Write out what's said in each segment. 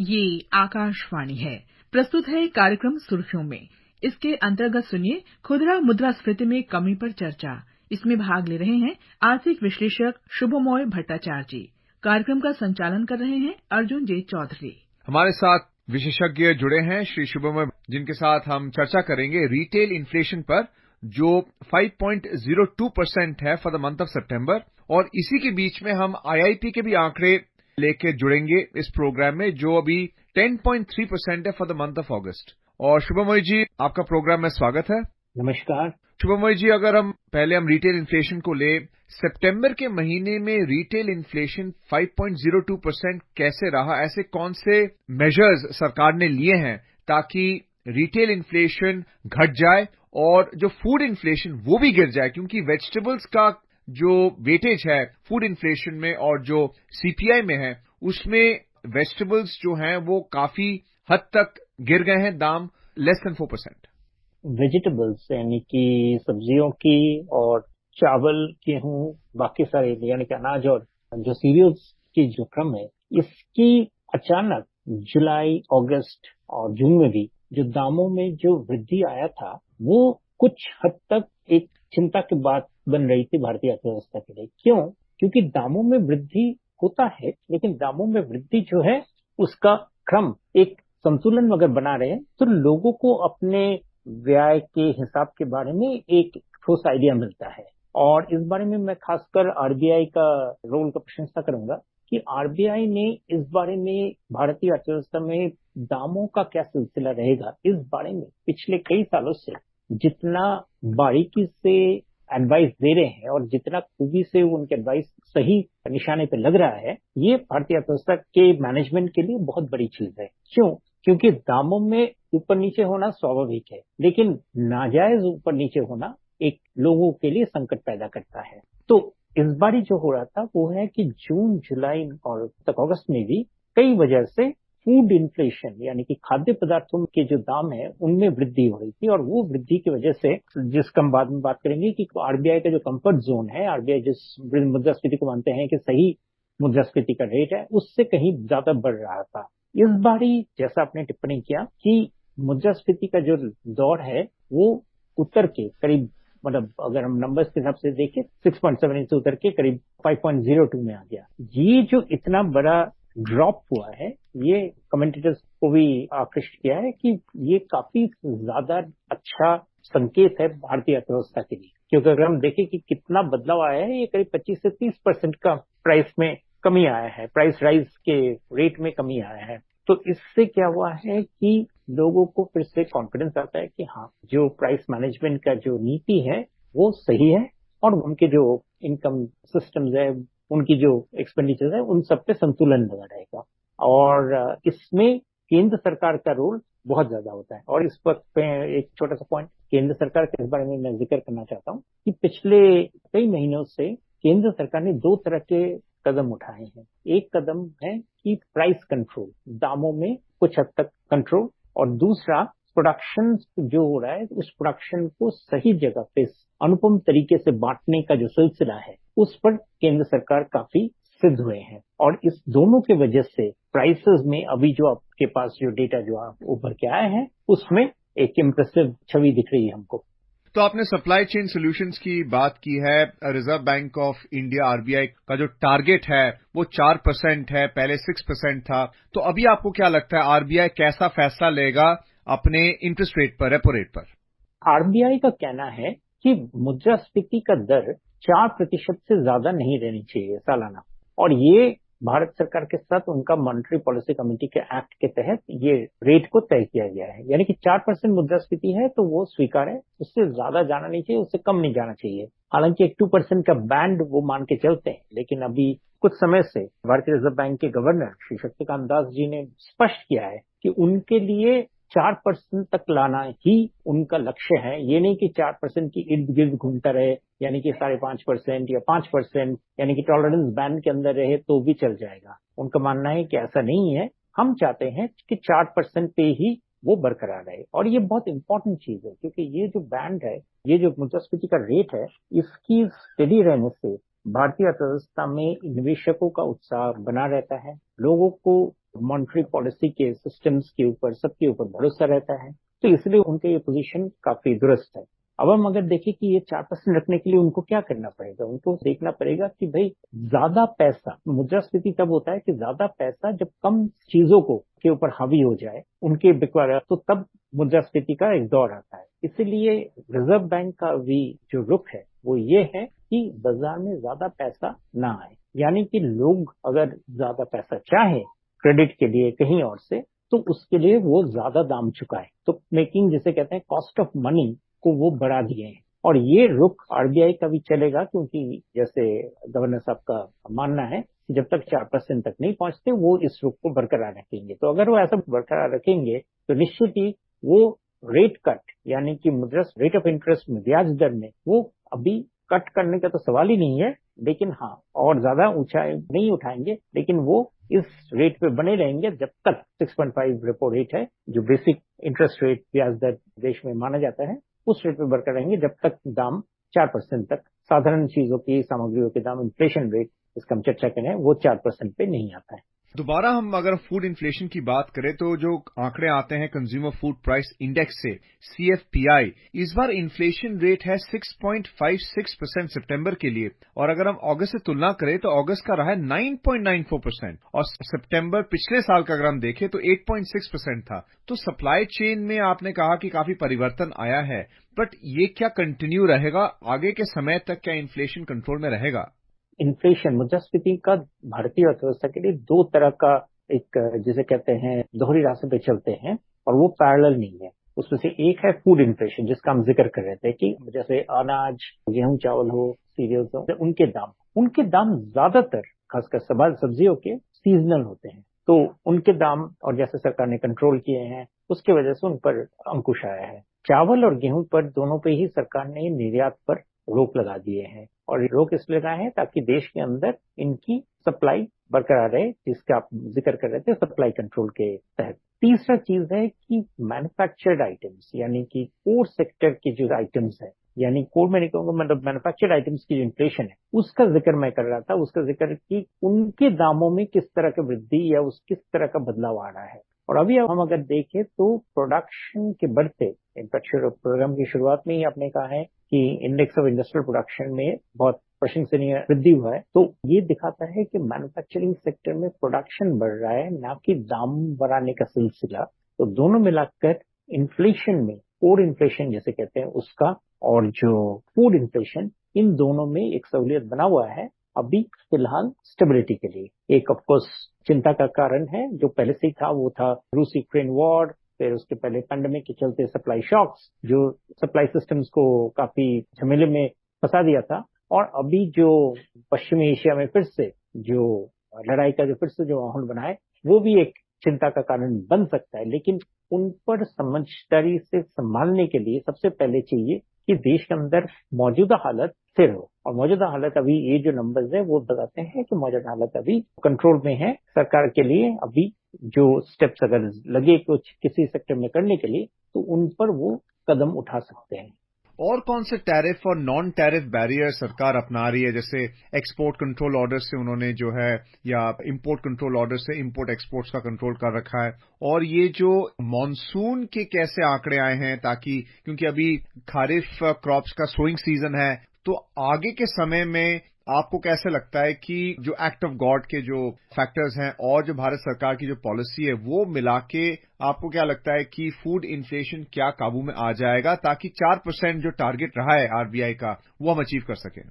ये आकाशवाणी है। प्रस्तुत है कार्यक्रम सुर्खियों में। इसके अंतर्गत सुनिए खुदरा मुद्रास्फीति में कमी पर चर्चा। इसमें भाग ले रहे हैं आर्थिक विश्लेषक शुभमोय भट्टाचार्य जी। कार्यक्रम का संचालन कर रहे हैं अर्जुन जे चौधरी। हमारे साथ विशेषज्ञ जुड़े हैं श्री शुभमोय, जिनके साथ हम चर्चा करेंगे रिटेल इन्फ्लेशन पर, जो 5.02% है फॉर द मंथ ऑफ सितंबर। और इसी के बीच में हम आईआईपी के भी आंकड़े लेके जुड़ेंगे इस प्रोग्राम में, जो अभी 10.3% है फॉर द मंथ ऑफ अगस्त। और शुभमोय जी, आपका प्रोग्राम में स्वागत है। नमस्कार शुभमोय जी, अगर हम रिटेल इन्फ्लेशन को ले, सितंबर के महीने में रिटेल इन्फ्लेशन 5.02% कैसे रहा? ऐसे कौन से मेजर्स सरकार ने लिए हैं ताकि रिटेल इन्फ्लेशन घट जाए और जो फूड इन्फ्लेशन वो भी गिर जाए? क्योंकि वेजिटेबल्स का जो वेटेज है फूड इन्फ्लेशन में और जो सीपीआई में है, उसमें वेजिटेबल्स जो हैं वो काफी हद तक गिर गए हैं, दाम लेस देन 4%। वेजिटेबल्स यानी कि सब्जियों की और चावल, गेहूं, बाकी सारे यानी कि अनाज और जो सीरियल्स की जो क्रम है, इसकी अचानक जुलाई, अगस्त और जून में भी जो दामों में जो वृद्धि आया था, वो कुछ हद तक एक चिंता की बात बन रही थी भारतीय अर्थव्यवस्था के लिए। क्यों? क्योंकि दामों में वृद्धि होता है, लेकिन दामों में वृद्धि जो है उसका क्रम एक संतुलन अगर बना रहे तो लोगों को अपने व्यय के हिसाब के बारे में एक ठोस आइडिया मिलता है। और इस बारे में मैं खासकर आरबीआई का रोल का प्रशंसा करूंगा कि आरबीआई ने इस बारे में भारतीय अर्थव्यवस्था में दामों का क्या सिलसिला रहेगा, इस बारे में पिछले कई सालों से जितना बारीकी से एडवाइस दे रहे हैं और जितना खूबी से उनके एडवाइस सही निशाने पे लग रहा है, ये भारतीय अर्थव्यवस्था के मैनेजमेंट के लिए बहुत बड़ी चीज है। क्यों? क्योंकि दामों में ऊपर नीचे होना स्वाभाविक है, लेकिन नाजायज ऊपर नीचे होना एक लोगों के लिए संकट पैदा करता है। तो इस बारी जो हो रहा था वो है कि जून, जुलाई और तक अगस्त में भी कई वजह से फूड इन्फ्लेशन यानी कि खाद्य पदार्थों के जो दाम है उनमें वृद्धि हो रही थी। और वो वृद्धि की वजह से, जिसका हम बाद में बात करेंगे, कि आरबीआई का जो कंफर्ट जोन है, आरबीआई जिस मुद्रास्फीति को मानते हैं कि सही मुद्रास्फीति का रेट है, उससे कहीं ज्यादा बढ़ रहा था। इस बारी जैसा आपने टिप्पणी किया कि मुद्रास्फीति का जो दौर है वो उतर के करीब, मतलब अगर हम नंबर्स के हिसाब से देखें, 6.7 से उतर के करीब 5.02 में आ गया। ये जो इतना बड़ा ड्रॉप हुआ है, ये कमेंटेटर्स को भी आकृष्ट किया है कि ये काफी ज्यादा अच्छा संकेत है भारतीय अर्थव्यवस्था के लिए। क्योंकि अगर हम देखें कि कितना बदलाव आया है, ये करीब 25 से 30% का प्राइस में कमी आया है, प्राइस राइज के रेट में कमी आया है। तो इससे क्या हुआ है कि लोगों को फिर से कॉन्फिडेंस आता है कि हाँ, जो प्राइस मैनेजमेंट का जो नीति है वो सही है और उनके जो इनकम सिस्टम्स है, उनकी जो एक्सपेंडिचर है, उन सब पे संतुलन बना रहेगा। और इसमें केंद्र सरकार का रोल बहुत ज्यादा होता है। और इस वक्त पे एक छोटा सा पॉइंट केंद्र सरकार के इस बारे में मैं जिक्र करना चाहता हूँ कि पिछले कई महीनों से केंद्र सरकार ने दो तरह के कदम उठाए हैं। एक कदम है कि प्राइस कंट्रोल, दामों में कुछ हद तक कंट्रोल, और दूसरा प्रोडक्शन जो हो रहा है उस प्रोडक्शन को सही जगह पे अनुपम तरीके से बांटने का जो सिलसिला है, उस पर केंद्र सरकार काफी सिद्ध हुए हैं। और इस दोनों के वजह से प्राइसेस में अभी जो आपके पास जो डेटा जो आप उभर के आए हैं, उसमें एक इम्प्रेसिव छवि दिख रही है हमको। तो आपने सप्लाई चेन सॉल्यूशंस की बात की है। Reserve bank of India RBI का जो टारगेट है वो 4% है, पहले 6% था। तो अभी आपको क्या लगता है आरबीआई कैसा फैसला लेगा अपने इंटरेस्ट रेट पर, रेपो रेट पर? आरबीआई का कहना है कि मुद्रास्फीति का दर 4% से ज्यादा नहीं रहनी चाहिए सालाना। और ये भारत सरकार के साथ उनका मॉनेटरी पॉलिसी कमेटी के एक्ट के तहत ये रेट को तय किया गया है। यानी कि 4% मुद्रास्फीति है तो वो स्वीकार है, उससे ज्यादा जाना नहीं चाहिए, उससे कम नहीं जाना चाहिए। हालांकि एक 2% का बैंड वो मान के चलते हैं, लेकिन अभी कुछ समय से भारतीय रिजर्व बैंक के गवर्नर श्री शक्तिकांत दास जी ने स्पष्ट किया है कि उनके लिए 4% तक लाना ही उनका लक्ष्य है। ये नहीं कि 4% की इर्द गिर्द घूमता रहे, यानी कि 5.5% या 5%, यानी कि टॉलरेंस बैंड के अंदर रहे तो भी चल जाएगा। उनका मानना है कि ऐसा नहीं है, हम चाहते हैं कि 4% पे ही वो बरकरार रहे। और ये बहुत इंपॉर्टेंट चीज है, क्योंकि ये जो बैंड है, ये जो मुद्रास्फीति का रेट है, इसकी स्टेडी रहने से भारतीय अर्थव्यवस्था में निवेशकों का उत्साह बना रहता है। लोगों को मॉनेटरी पॉलिसी के सिस्टम्स के ऊपर, सबके ऊपर भरोसा रहता है, तो इसलिए उनके ये पोजीशन काफी दुरुस्त है। अब हम अगर देखें कि ये 4% रखने के लिए उनको क्या करना पड़ेगा, उनको देखना पड़ेगा कि भाई ज्यादा पैसा, मुद्रास्फीति तब होता है कि ज्यादा पैसा जब कम चीजों को के ऊपर हावी हो जाए, उनके बिकवार, तो तब मुद्रास्फीति का एक दौर आता है। इसीलिए रिजर्व बैंक का भी जो रुख है वो ये है कि बाजार में ज्यादा पैसा ना आए, यानी कि लोग अगर ज्यादा पैसा चाहे क्रेडिट के लिए कहीं और से, तो उसके लिए वो ज्यादा दाम चुकाए, तो मेकिंग जिसे कहते हैं कॉस्ट ऑफ मनी को वो बढ़ा दिए हैं। और ये रुख आरबीआई का भी चलेगा, क्योंकि जैसे गवर्नर साहब का मानना है कि जब तक 4% तक नहीं पहुंचते वो इस रुख को बरकरार रखेंगे। तो अगर वो ऐसा बरकरार रखेंगे तो निश्चित ही वो रेट कट, यानी कि मुद्रा रेट ऑफ इंटरेस्ट में, ब्याज दर में, वो अभी कट करने का तो सवाल ही नहीं है, लेकिन हाँ और ज्यादा ऊंचाई नहीं उठाएंगे, लेकिन वो इस रेट पे बने रहेंगे जब तक 6.5 रेपो रेट है, जो बेसिक इंटरेस्ट रेट ब्याज दर देश में माना जाता है, उस रेट पे बरकरार रहेंगे जब तक दाम 4% तक, साधारण चीजों की, सामग्रियों के दाम, इन्फ्लेशन रेट इसका हम चर्चा करें, वो 4% पे नहीं आता है। दोबारा हम अगर फूड इन्फ्लेशन की बात करें तो जो आंकड़े आते हैं कंज्यूमर फूड प्राइस इंडेक्स से, CFPI, इस बार इन्फ्लेशन रेट है 6.56% सितंबर के लिए, और अगर हम अगस्त से तुलना करें तो अगस्त का रहा है 9.94%, और सितंबर पिछले साल का अगर हम देखें तो 8.6% था। तो सप्लाई चेन में आपने कहा कि काफी परिवर्तन आया है, बट ये क्या कंटिन्यू रहेगा आगे के समय तक? क्या इन्फ्लेशन कंट्रोल में रहेगा? इन्फ्लेशन, मुद्रास्फीति का भारतीय अर्थव्यवस्था के लिए दो तरह का एक, जिसे कहते हैं दोहरी रास्ते पे चलते हैं, और वो पैरेलल नहीं है। उसमें से एक है फूड इन्फ्लेशन, जिसका हम जिक्र कर रहे थे कि जैसे अनाज, गेहूं चावल हो, सीरियल्स हो, उनके दाम ज्यादातर, खासकर सब्जियों के, सीजनल होते हैं, तो उनके दाम, और जैसे सरकार ने कंट्रोल किए हैं उसकी वजह से उन पर अंकुश आया है। चावल और गेहूं पर, दोनों पे ही सरकार ने निर्यात पर रोक लगा दिए हैं, और रोक इसलिए लगाए हैं ताकि देश के अंदर इनकी सप्लाई बरकरार रहे, जिसका आप जिक्र कर रहे थे, सप्लाई कंट्रोल के तहत। तीसरा चीज है कि मैन्युफैक्चर्ड आइटम्स, यानी कि कोर सेक्टर के जो आइटम्स है, यानी कोर में नहीं कहूंगा, मतलब मैन्युफैक्चर्ड आइटम्स की जो इन्फ्लेशन है उसका जिक्र मैं कर रहा था, उसका जिक्र कि उनके दामों में किस तरह की वृद्धि या किस तरह का बदलाव आ रहा है। और अभी हम अगर देखें तो प्रोडक्शन के बढ़ते, इनफैक्ट प्रोग्राम की शुरुआत में ही आपने कहा है कि इंडेक्स ऑफ इंडस्ट्रियल प्रोडक्शन में बहुत प्रशंसनीय वृद्धि हुआ है, तो ये दिखाता है कि मैन्युफैक्चरिंग सेक्टर में प्रोडक्शन बढ़ रहा है, ना कि दाम बढ़ाने का सिलसिला। तो दोनों मिलाकर इन्फ्लेशन में, कोर इन्फ्लेशन जैसे कहते हैं उसका, और जो फूड इन्फ्लेशन, इन दोनों में एक सहूलियत बना हुआ है अभी फिलहाल स्टेबिलिटी के लिए। एक ऑफकोर्स चिंता का कारण है जो पहले से ही था, वो था रूस यूक्रेन वॉर, फिर उसके पहले पैंडेमिक के चलते सप्लाई शॉक्स, जो सप्लाई सिस्टम्स को काफी झमेले में फंसा दिया था, और अभी जो पश्चिमी एशिया में फिर से जो लड़ाई का जो फिर से जो माहौल बना है, वो भी एक चिंता का कारण बन सकता है। लेकिन उन पर समझदारी से संभालने के लिए सबसे पहले चाहिए कि देश के अंदर मौजूदा हालत स्थिर हो, और मौजूदा हालत अभी ये जो नंबर्स है वो बताते हैं कि मौजूदा हालत अभी कंट्रोल में है। सरकार के लिए अभी जो स्टेप्स अगर लगे कुछ किसी सेक्टर में करने के लिए, तो उन पर वो कदम उठा सकते हैं। और कौन से टैरिफ और नॉन टैरिफ बैरियर सरकार अपना रही है? जैसे एक्सपोर्ट कंट्रोल ऑर्डर से उन्होंने जो है, या इंपोर्ट कंट्रोल ऑर्डर से इंपोर्ट एक्सपोर्ट्स का कंट्रोल कर रखा है, और ये जो मॉनसून के कैसे आंकड़े आए हैं, ताकि क्योंकि अभी खारिफ क्रॉप्स का सोइंग सीजन है, तो आगे के समय में आपको कैसे लगता है कि जो एक्ट ऑफ गॉड के जो फैक्टर्स हैं और जो भारत सरकार की जो पॉलिसी है, वो मिला के आपको क्या लगता है कि फूड इन्फ्लेशन क्या काबू में आ जाएगा, ताकि 4% जो टारगेट रहा है आरबीआई का, वो हम अचीव कर सकें?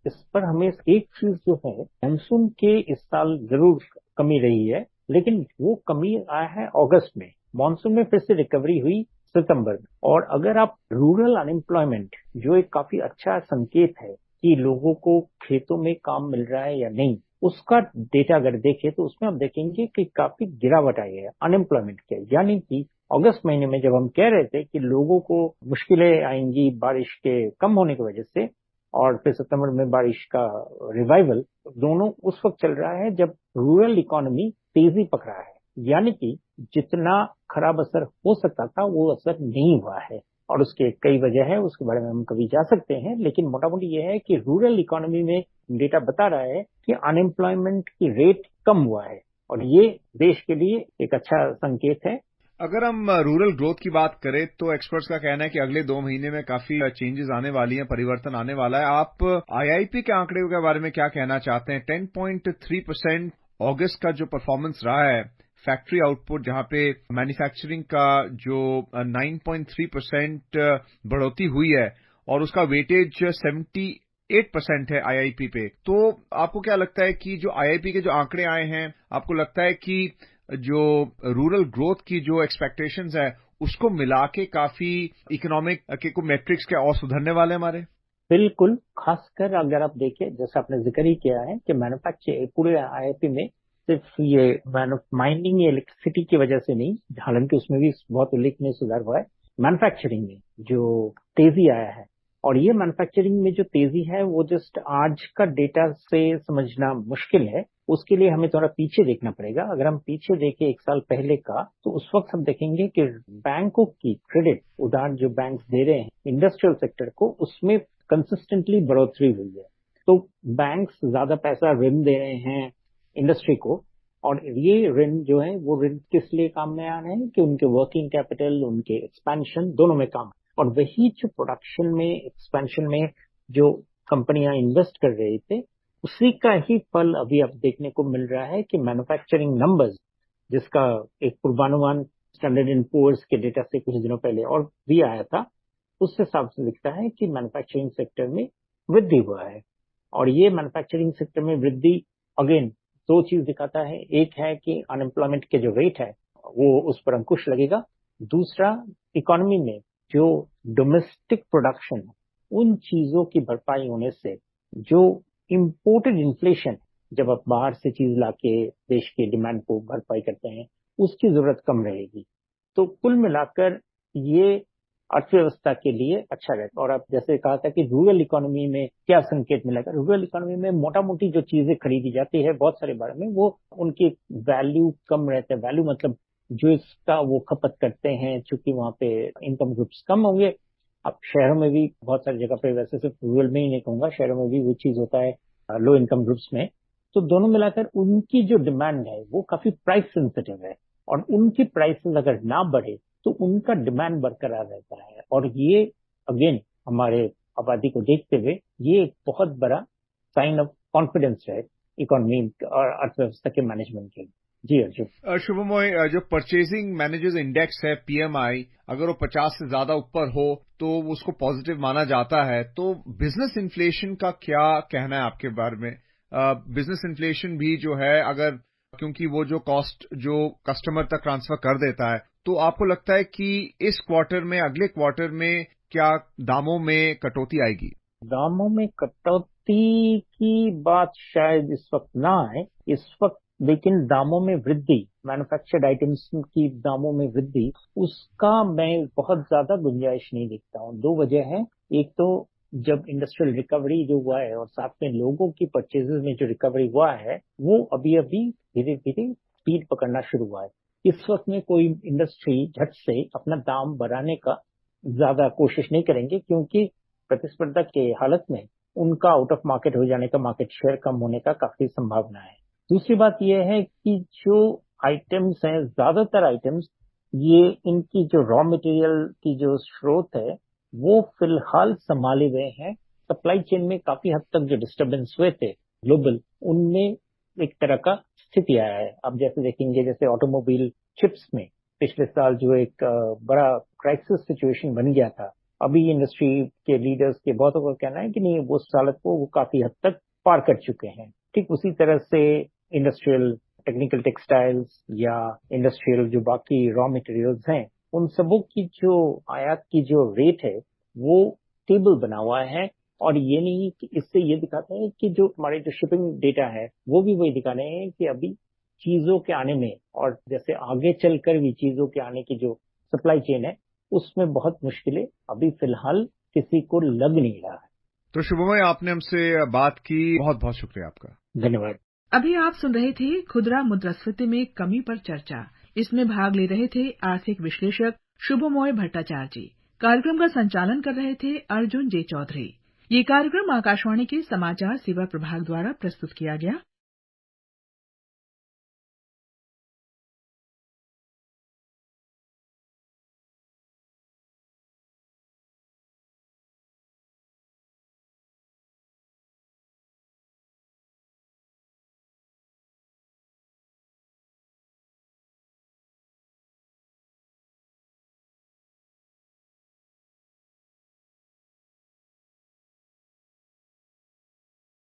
इस पर हमें एक चीज जो है, मानसून के इस साल जरूर कमी रही है, लेकिन वो कमी आया है अगस्त में, मानसून में फिर से रिकवरी हुई सितंबर में। और अगर आप रूरल अनएम्प्लॉयमेंट, जो एक काफी अच्छा संकेत है कि लोगों को खेतों में काम मिल रहा है या नहीं, उसका डेटा अगर देखें तो उसमें आप देखेंगे कि काफी गिरावट आई है अनएम्प्लॉयमेंट के। यानी कि अगस्त महीने में जब हम कह रहे थे कि लोगों को मुश्किलें आएंगी बारिश के कम होने की वजह से, और फिर सितंबर में बारिश का रिवाइवल, दोनों उस वक्त चल रहा है जब रूरल इकोनॉमी तेजी पकड़ा है। यानी कि जितना खराब असर हो सकता था वो असर नहीं हुआ है, और उसके कई वजह है, उसके बारे में हम कभी जा सकते हैं। लेकिन मोटा मोटी ये है कि रूरल इकोनॉमी में डेटा बता रहा है कि अनएम्प्लॉयमेंट की रेट कम हुआ है, और ये देश के लिए एक अच्छा संकेत है। अगर हम रूरल ग्रोथ की बात करें तो एक्सपर्ट्स का कहना है कि अगले 2 महीने में काफी चेंजेस आने वाली हैं, परिवर्तन आने वाला है। आप आईआईपी के आंकड़े के बारे में क्या कहना चाहते हैं? 10.3% अगस्त का जो परफॉर्मेंस रहा है, फैक्ट्री आउटपुट जहां पे मैन्युफैक्चरिंग का जो 9.3% बढ़ोतरी हुई है और उसका वेटेज 78% है आईआईपी पे, तो आपको क्या लगता है कि जो आईआईपी के जो आंकड़े आए हैं, आपको लगता है कि जो रूरल ग्रोथ की जो एक्सपेक्टेशंस है उसको मिला के काफी इकोनॉमिक के को मैट्रिक्स के और सुधरने वाले हमारे? बिल्कुल, खासकर अगर आप देखें, जैसे आपने जिक्र ही किया है कि मैन्युफैक्चर पूरे आईआईपी में सिर्फ ये माइनिंग या इलेक्ट्रिसिटी की वजह से नहीं, हालांकि उसमें भी बहुत उल्लेखनीय सुधार हुआ है, मैन्युफैक्चरिंग में जो तेजी आया है। और ये मैन्युफैक्चरिंग में जो तेजी है वो जस्ट आज का डेटा से समझना मुश्किल है, उसके लिए हमें थोड़ा पीछे देखना पड़ेगा। अगर हम पीछे देखें 1 साल पहले का, तो उस वक्त हम देखेंगे कि बैंकों की क्रेडिट उधार जो बैंक दे रहे हैं इंडस्ट्रियल सेक्टर को, उसमें कंसिस्टेंटली बढ़ोतरी हुई है। तो बैंक्स ज्यादा पैसा ऋण दे रहे हैं इंडस्ट्री को, और ये ऋण जो है वो ऋण किस लिए काम में आ रहे हैं कि उनके वर्किंग कैपिटल, उनके एक्सपेंशन दोनों में काम। और वही जो प्रोडक्शन में, एक्सपेंशन में जो कंपनियां इन्वेस्ट कर रही थे, उसी का ही फल अभी अब देखने को मिल रहा है कि मैन्युफैक्चरिंग नंबर्स, जिसका एक पूर्वानुमान स्टैंडर्ड एंड पुअर्स के डेटा से कुछ दिनों पहले और भी आया था, उस हिसाब से दिखता है कि मैन्युफैक्चरिंग सेक्टर में वृद्धि हुआ है। और ये मैन्युफैक्चरिंग सेक्टर में वृद्धि अगेन 2 चीज दिखाता है। एक है कि अनएम्प्लॉयमेंट के जो रेट है वो उस पर अंकुश लगेगा। दूसरा, इकोनॉमी में जो डोमेस्टिक प्रोडक्शन, उन चीजों की भरपाई होने से जो इम्पोर्टेड इन्फ्लेशन, जब आप बाहर से चीज लाके देश के डिमांड को भरपाई करते हैं, उसकी जरूरत कम रहेगी। तो कुल मिलाकर ये अर्थव्यवस्था के लिए अच्छा रहेगा। और आप जैसे कहा था कि रूरल इकोनॉमी में क्या संकेत मिलेगा, रूरल इकोनॉमी में मोटा मोटी जो चीजें खरीदी जाती है बहुत सारे बारे में, वो उनकी वैल्यू कम रहते हैं। वैल्यू मतलब जो इसका वो खपत करते हैं, चूंकि वहां पे इनकम ग्रुप्स कम होंगे। अब शहरों में भी बहुत सारी जगह पे, वैसे सिर्फ रूरल में ही नहीं कहूंगा, शहरों में भी वो चीज होता है लो इनकम ग्रुप्स में। तो दोनों मिलाकर उनकी जो डिमांड है वो काफी प्राइस सेंसिटिव है, और उनकी प्राइसेस अगर ना बढ़े तो उनका डिमांड बरकरार रहता है। और ये अगेन हमारे आबादी को देखते हुए ये एक बहुत बड़ा साइन ऑफ कॉन्फिडेंस है इकोनॉमी और अर्थव्यवस्था के मैनेजमेंट के लिए। जी अर्जुन। शुभमोय, जो परचेजिंग मैनेजर्स इंडेक्स है पीएमआई, अगर वो 50 से ज्यादा ऊपर हो तो उसको पॉजिटिव माना जाता है। तो बिजनेस इन्फ्लेशन का क्या कहना है आपके बारे में? बिजनेस इन्फ्लेशन भी जो है, अगर क्योंकि वो जो कॉस्ट जो कस्टमर तक ट्रांसफर कर देता है, तो आपको लगता है कि इस क्वार्टर में, अगले क्वार्टर में क्या दामों में कटौती आएगी? दामों में कटौती की बात शायद इस वक्त ना आए इस वक्त, लेकिन दामों में वृद्धि, मैन्युफैक्चर्ड आइटम्स की दामों में वृद्धि, उसका मैं बहुत ज्यादा गुंजाइश नहीं देखता हूँ। 2 वजह है। एक तो जब इंडस्ट्रियल रिकवरी जो हुआ है और साथ में लोगों की परचेजेस में जो रिकवरी हुआ है, वो अभी अभी धीरे धीरे स्पीड पकड़ना शुरू हुआ है। इस वक्त में कोई इंडस्ट्री झट से अपना दाम बढ़ाने का ज्यादा कोशिश नहीं करेंगे, क्योंकि प्रतिस्पर्धा के हालत में उनका आउट ऑफ मार्केट हो जाने का, मार्केट शेयर कम होने का काफी संभावना है। दूसरी बात यह है कि जो आइटम्स हैं, ज्यादातर आइटम्स, ये इनकी जो रॉ मटेरियल की जो स्रोत है वो फिलहाल संभाले हुए हैं। सप्लाई चेन में काफी हद तक जो डिस्टर्बेंस हुए थे ग्लोबल, उनमें एक तरह का स्थिति आया है। अब जैसे देखेंगे, जैसे ऑटोमोबाइल चिप्स में पिछले साल जो एक बड़ा क्राइसिस सिचुएशन बन गया था, अभी इंडस्ट्री के लीडर्स के बहुतों का कहना है कि नहीं, वो उस हालत को वो काफी हद तक पार कर चुके हैं। ठीक उसी तरह से इंडस्ट्रियल टेक्निकल टेक्सटाइल्स या इंडस्ट्रियल जो बाकी रॉ मटेरियल्स हैं, उन सबों की जो आयात की जो रेट है वो स्टेबल बना हुआ है। और ये नहीं कि इससे ये दिखाता है कि जो हमारे जो शिपिंग डेटा है वो भी वही दिखा रहे हैं कि अभी चीजों के आने में, और जैसे आगे चलकर भी चीजों के आने की जो सप्लाई चेन है उसमें बहुत मुश्किलें अभी फिलहाल किसी को लग नहीं रहा है। तो शुभमय, आपने हमसे बात की, बहुत बहुत शुक्रिया आपका। धन्यवाद। अभी आप सुन रहे थे खुदरा मुद्रास्फीति में कमी पर चर्चा। इसमें भाग ले रहे थे आर्थिक विश्लेषक शुभमोय भट्टाचार्य जी। कार्यक्रम का संचालन कर रहे थे अर्जुन जे चौधरी। ये कार्यक्रम आकाशवाणी के समाचार सेवा प्रभाग द्वारा प्रस्तुत किया गया।